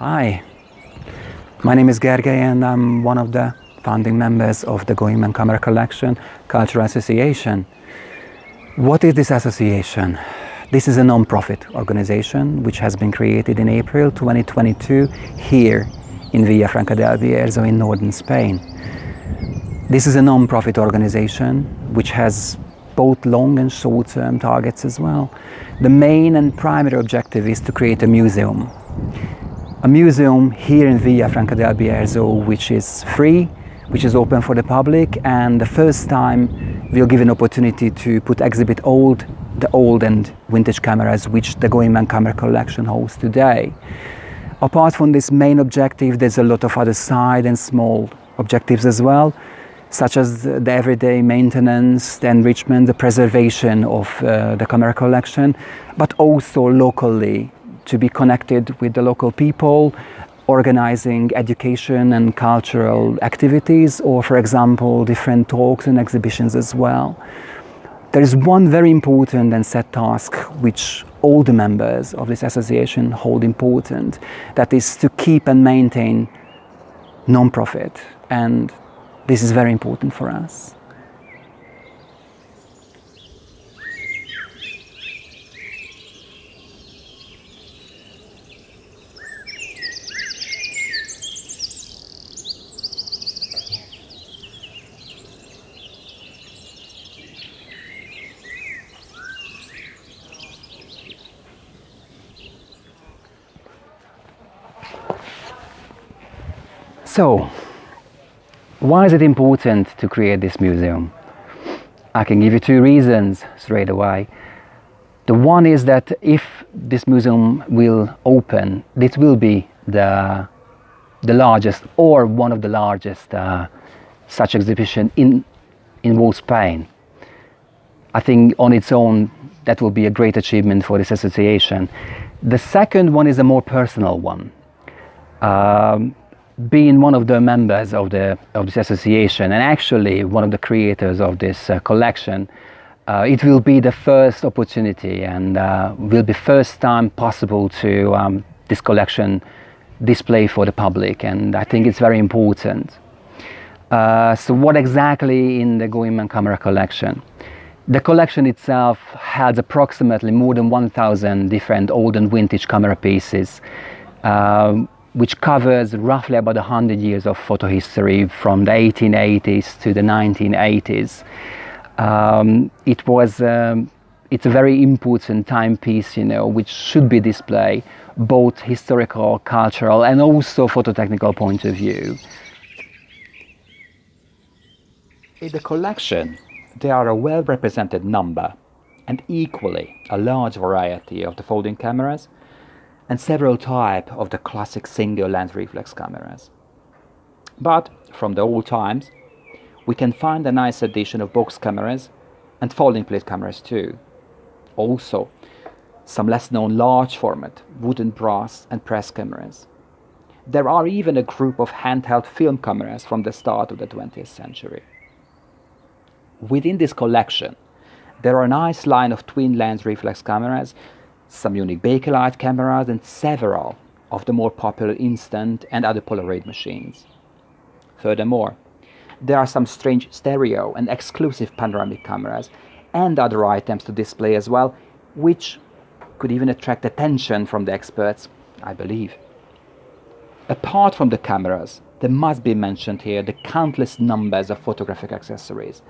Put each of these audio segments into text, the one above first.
Hi, my name is Gergely and I'm one of the founding members of the Goldman Camera Collection Cultural Association. What is this association? This is a non-profit organization which has been created in April 2022 here in Villafranca del Bierzo in northern Spain. This is a non-profit organization which has both long and short-term targets as well. The main and primary objective is to create a museum. A museum here in Villafranca del Bierzo which is free, which is open for the public, and the first time we'll give an opportunity to exhibit the old and vintage cameras which the Goldman Camera Collection holds today. Apart from this main objective, there's a lot of other side and small objectives as well, such as the everyday maintenance, the enrichment, the preservation of the camera collection, but also locally to be connected with the local people, organizing education and cultural activities, or for example, different talks and exhibitions as well. There is one very important and set task which all the members of this association hold important, that is to keep and maintain non-profit, and this is very important for us. So, why is it important to create this museum? I can give you two reasons straight away. The one is that if this museum will open, this will be the largest or one of the largest such exhibition in whole Spain. I think on its own that will be a great achievement for this association. The second one is a more personal one. Being one of the members of this association and actually one of the creators of this collection, it will be the first opportunity and will be first time possible to this collection display for the public, and I think it's very important. So what exactly in the Goldman Camera Collection? The collection itself has approximately more than 1,000 different old and vintage camera pieces, which covers roughly about 100 years of photo history from the 1880s to the 1980s. It's a very important timepiece, which should be displayed both historical, cultural, and also phototechnical point of view. In the collection, there are a well-represented number and equally a large variety of the folding cameras and several types of the classic single lens reflex cameras. But from the old times, we can find a nice addition of box cameras and folding plate cameras too. Also, some less known large format, wooden brass and press cameras. There are even a group of handheld film cameras from the start of the 20th century. Within this collection, there are a nice line of twin lens reflex cameras, some unique Bakelite cameras, and several of the more popular instant and other Polaroid machines. Furthermore, there are some strange stereo and exclusive panoramic cameras and other items to display as well, which could even attract attention from the experts, I believe. Apart from the cameras, there must be mentioned here the countless numbers of photographic accessories.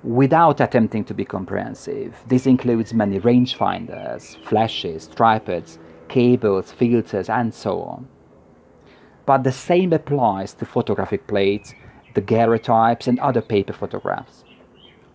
Without attempting to be comprehensive, this includes many rangefinders, flashes, tripods, cables, filters, and so on. But the same applies to photographic plates, daguerreotypes, and other paper photographs.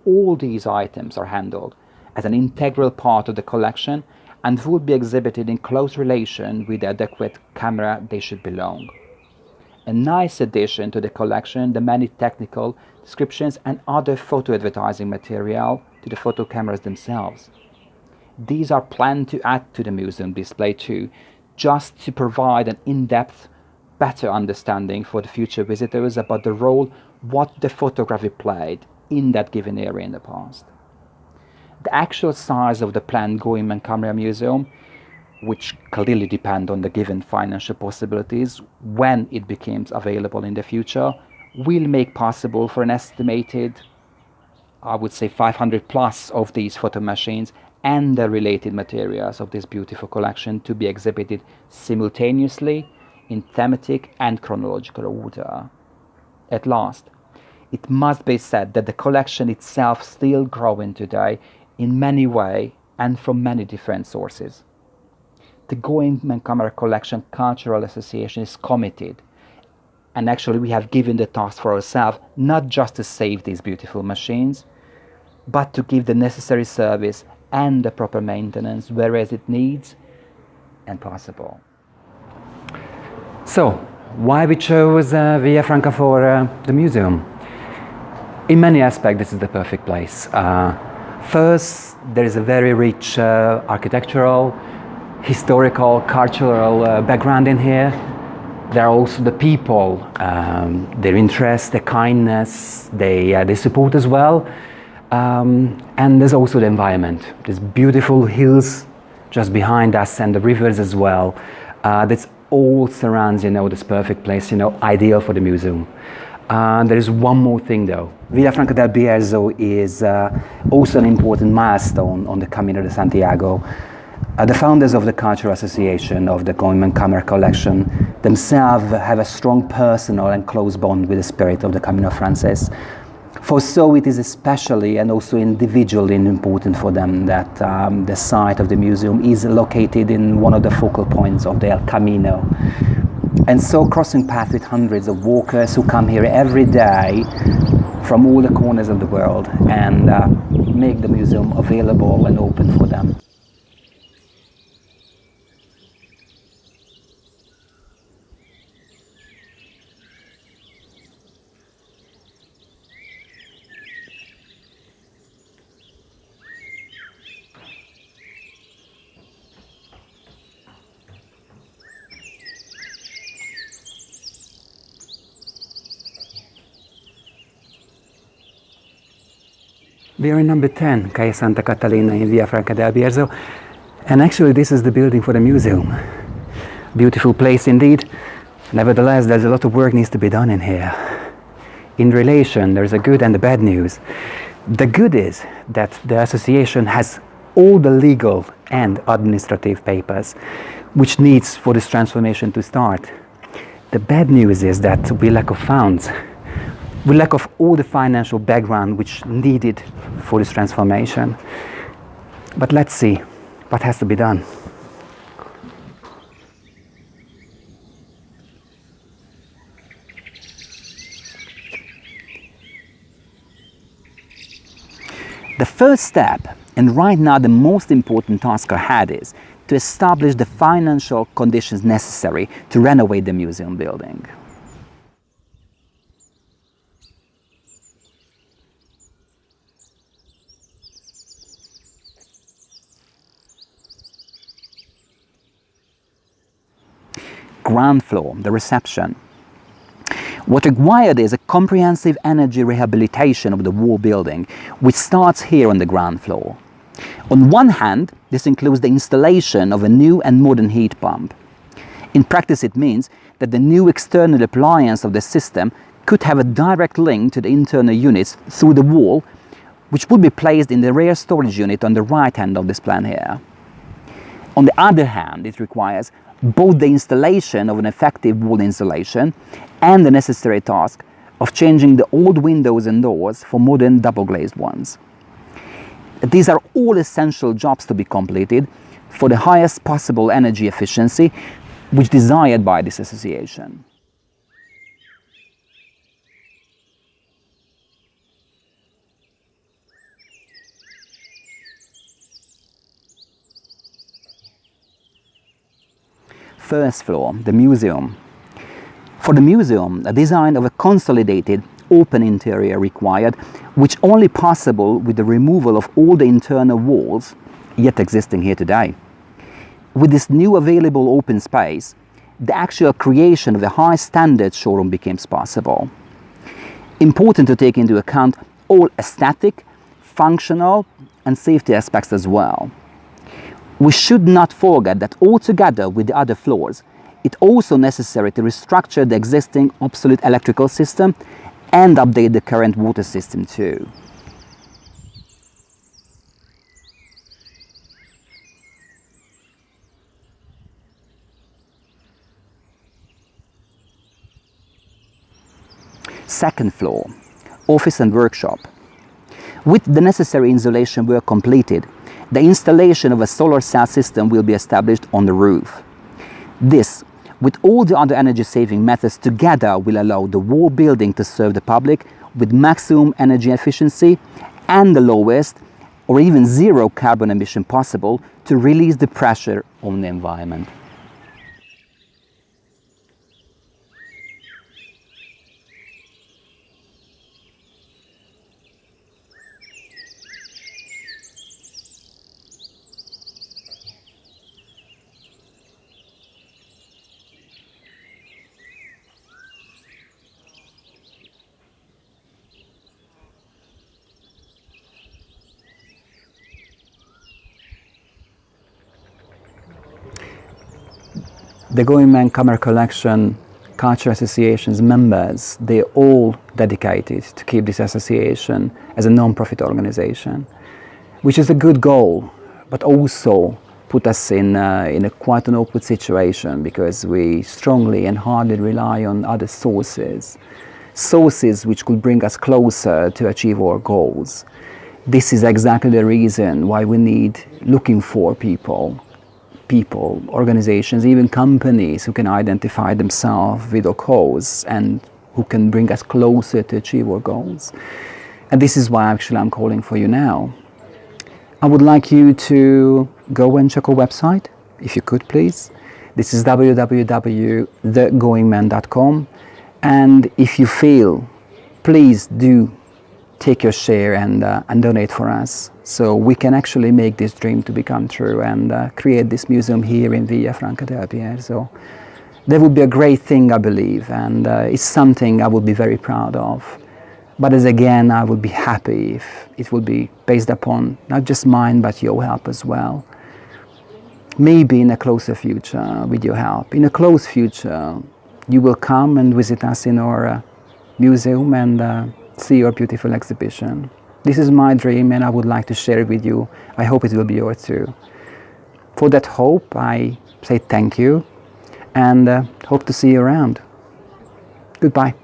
All these items are handled as an integral part of the collection and would be exhibited in close relation with the adequate camera they should belong. A nice addition to the collection, the many technical descriptions and other photo advertising material to the photo cameras themselves. These are planned to add to the museum display too, just to provide an in-depth, better understanding for the future visitors about the role what the photography played in that given area in the past. The actual size of the planned Goldman Camera Museum which clearly depend on the given financial possibilities when it becomes available in the future, will make possible for an estimated, I would say, 500 plus of these photo machines and the related materials of this beautiful collection to be exhibited simultaneously in thematic and chronological order. At last, it must be said that the collection itself still growing today in many ways and from many different sources. The Goldman Camera Collection Cultural Association is committed, and actually we have given the task for ourselves not just to save these beautiful machines, but to give the necessary service and the proper maintenance whereas it needs and possible. So, why we chose Villafranca for the museum? In many aspects, this is the perfect place. First, there is a very rich architectural, historical, cultural background in here. There are also the people, their interest, their kindness, they support as well. And there's also the environment. There's beautiful hills just behind us and the rivers as well. That's all surrounds, this perfect place, ideal for the museum. There is one more thing though. Villafranca del Bierzo is also an important milestone on the Camino de Santiago. The founders of the Cultural Association of the Goldman Camera Collection themselves have a strong personal and close bond with the spirit of the Camino Frances. For so it is especially and also individually important for them that the site of the museum is located in one of the focal points of the El Camino. And so crossing paths with hundreds of walkers who come here every day from all the corners of the world and make the museum available and open for them. We are in number 10, Calle Santa Catalina in Villafranca del Bierzo, and actually this is the building for the museum. Beautiful place indeed. Nevertheless, there's a lot of work needs to be done in here. In relation, there's a good and a bad news. The good is that the association has all the legal and administrative papers which needs for this transformation to start. The bad news is that we lack of funds. We lack of all the financial background which needed for this transformation. But let's see what has to be done. The first step, and right now the most important task ahead, is to establish the financial conditions necessary to renovate the museum building. Ground floor, the reception. What required is a comprehensive energy rehabilitation of the whole building, which starts here on the ground floor. On one hand, this includes the installation of a new and modern heat pump. In practice, it means that the new external appliance of the system could have a direct link to the internal units through the wall, which would be placed in the rear storage unit on the right hand of this plan here. On the other hand, it requires both the installation of an effective wall insulation and the necessary task of changing the old windows and doors for modern double-glazed ones. These are all essential jobs to be completed for the highest possible energy efficiency which desired by this association. First floor, the museum. For the museum, a design of a consolidated, open interior required, which only possible with the removal of all the internal walls yet existing here today. With this new available open space, the actual creation of a high standard showroom becomes possible. Important to take into account all aesthetic, functional and safety aspects as well. We should not forget that altogether with the other floors, it's also necessary to restructure the existing obsolete electrical system and update the current water system too. Second floor, office and workshop. With the necessary insulation work completed, the installation of a solar cell system will be established on the roof. This, with all the other energy-saving methods together, will allow the whole building to serve the public with maximum energy efficiency and the lowest or even zero carbon emission possible to release the pressure on the environment. The Going Man Camera Collection Culture Association's members, they're all dedicated to keep this association as a non-profit organization, which is a good goal, but also put us in a quite an awkward situation because we strongly and hardly rely on other sources which could bring us closer to achieve our goals. This is exactly the reason why we need looking for people, organizations, even companies who can identify themselves with our cause and who can bring us closer to achieve our goals. And this is why actually I'm calling for you now. I would like you to go and check our website, if you could please. This is www.thegoingman.com. And if you feel, please do take your share and donate for us, so we can actually make this dream to become true and create this museum here in Villa Franca della Pierre. So that would be a great thing, I believe, and it's something I would be very proud of. But as again, I would be happy if it would be based upon not just mine, but your help as well. Maybe in a closer future, with your help, in a close future, you will come and visit us in our museum and see your beautiful exhibition. This is my dream and I would like to share it with you. I hope it will be yours too. For that hope, I say thank you and hope to see you around. Goodbye.